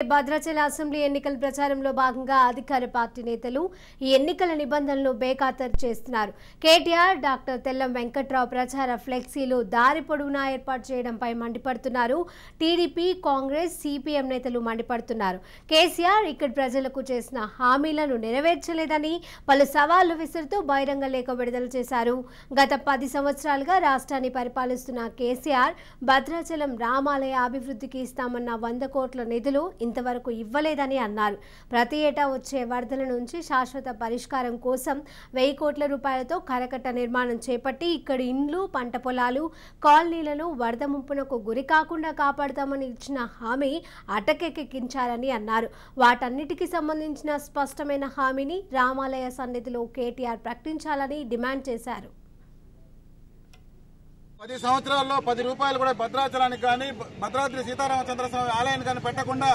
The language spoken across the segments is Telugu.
భద్రాచల అసెంబ్లీ ఎన్నికల ప్రచారంలో భాగంగా అధికార పార్టీ నేతలు ఈ ఎన్నికల నిబంధనలను బేఖాతరు చేస్తున్నారు. కేటీఆర్, డాక్టర్ తెల్లం వెంకట్రావు ప్రచార ఫ్లెక్సీలు దారి పొడవునా ఏర్పాటు చేయడంపై మండిపడుతున్నారు. టీడీపీ, కాంగ్రెస్, సిపిఎం నేతలు మండిపడుతున్నారు. కేసీఆర్ ఇక్కడి ప్రజలకు చేసిన హామీలను నెరవేర్చలేదని పలు సవాళ్లు విసురుతూ బహిరంగ లేఖ విడుదల చేశారు. గత 10 సంవత్సరాలుగా రాష్ట్రాన్ని పరిపాలిస్తున్న కేసీఆర్ భద్రాచలం రామాలయ అభివృద్ధికి ఇస్తామన్న 100 కోట్ల నిధులు ఇంతవరకు ఇవ్వలేదని అన్నారు. ప్రతి ఏటా వచ్చే వరదల నుంచి శాశ్వత పరిష్కారం కోసం 1000 కోట్ల రూపాయలతో కరకట్ట నిర్మాణం చేపట్టి ఇక్కడి ఇండ్లు, పంట పొలాలు, కాలనీలను వరద ముంపునకు గురి కాకుండా కాపాడుతామని ఇచ్చిన హామీ అటకెక్కించారని అన్నారు. వాటన్నిటికీ సంబంధించిన స్పష్టమైన హామీని రామాలయ సన్నిధిలో కేటీఆర్ ప్రకటించాలని డిమాండ్ చేశారు. 10 సంవత్సరాల్లో 10 రూపాయలు కూడా భద్రాచలానికి కానీ భద్రాద్రి సీతారామచంద్ర స్వామి ఆలయానికి కానీ పెట్టకుండా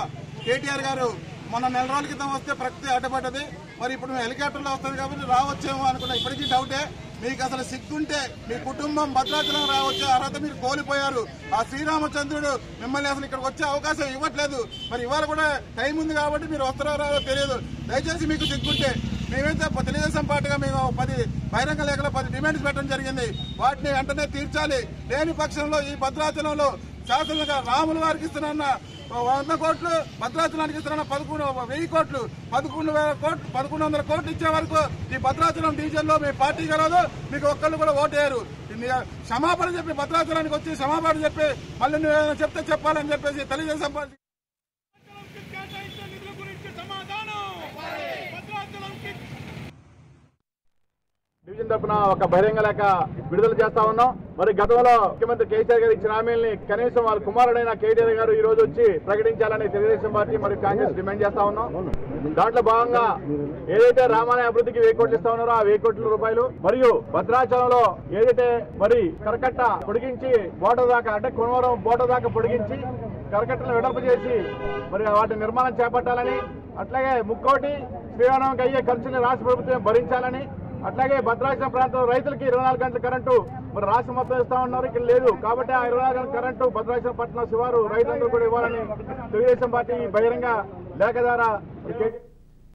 కేటీఆర్ గారు మొన్న 4 రోజుల క్రితం వస్తే ప్రకృతి అడ్డపడ్డది. మరి ఇప్పుడు హెలికాప్టర్లో వస్తుంది కాబట్టి రావచ్చేమో అనుకున్నా. ఇప్పటికీ డౌటే. మీకు అసలు సిగ్గుంటే మీ కుటుంబం భద్రాచలం రావచ్చే అర్హత మీరు కోల్పోయారు. ఆ శ్రీరామచంద్రుడు మిమ్మల్ని అసలు ఇక్కడికి వచ్చే అవకాశం ఇవ్వట్లేదు. మరి ఇవాళ కూడా టైం ఉంది కాబట్టి మీరు వస్తారో రాదో తెలియదు. దయచేసి మీకు సిగ్గుంటే మేమైతే తెలుగుదేశం పార్టీగా మేము 10 బహిరంగ లేఖలో 10 డిమాండ్స్ పెట్టడం జరిగింది. వాటిని వెంటనే తీర్చాలి. లేని పక్షంలో ఈ భద్రాచలంలో శాసనంగా రాముల వారికి ఇస్తున్న 100 కోట్లు, భద్రాచలానికి ఇస్తున్న 11,000 కోట్లు, 1100 కోట్లు ఇచ్చే వరకు ఈ భద్రాచలం డివిజన్ లో మీ పార్టీ గెలవదు. మీకు ఒక్కళ్ళు కూడా ఓటేయరు. క్షమాపణ చెప్పి భద్రాచలానికి వచ్చి క్షమాపణ చెప్పి మళ్ళీ నువ్వు చెప్తే చెప్పాలని చెప్పేసి తెలుగుదేశం పార్టీ డివిజన్ తరఫున ఒక బహిరంగ లేఖ విడుదల చేస్తా ఉన్నాం. మరి గతంలో ముఖ్యమంత్రి కేసీఆర్ గారు ఇచ్చిన హామీల్ని కనీసం వాళ్ళ కుమారుడైన కేటీఆర్ గారు ఈ రోజు వచ్చి ప్రకటించాలని తెలుగుదేశం పార్టీ మరియు కాంగ్రెస్ డిమాండ్ చేస్తా ఉన్నాం. దాంట్లో భాగంగా ఏదైతే రామాలయ అభివృద్ధికి 1000 కోట్లు ఇస్తా ఉన్నారో ఆ 1000 కోట్ల రూపాయలు మరియు భద్రాచలంలో ఏదైతే మరి కరకట్ట పొడిగించి బోర్డర్ దాకా అంటే కొనవరం బోర్డర్ దాకా పొడిగించి కరకట్టను వెడల్పు చేసి మరి వాటి నిర్మాణం చేపట్టాలని, అట్లాగే ముక్కోటి శ్రీరామానికి అయ్యే ఖర్చుని రాష్ట్ర ప్రభుత్వం భరించాలని, అట్లాగే భద్రాచలం ప్రాంతంలో రైతులకి 24 గంటల కరెంటు మరి రాష్ట్రం మొత్తం ఇస్తా ఉన్నారు, ఇక్కడ లేదు కాబట్టి ఆ 24 గంటల కరెంటు భద్రాచలం పట్టణ శివారు రైతులందరూ కూడా ఇవ్వాలని తెలుగుదేశం పార్టీ బహిరంగ లేఖ ద్వారా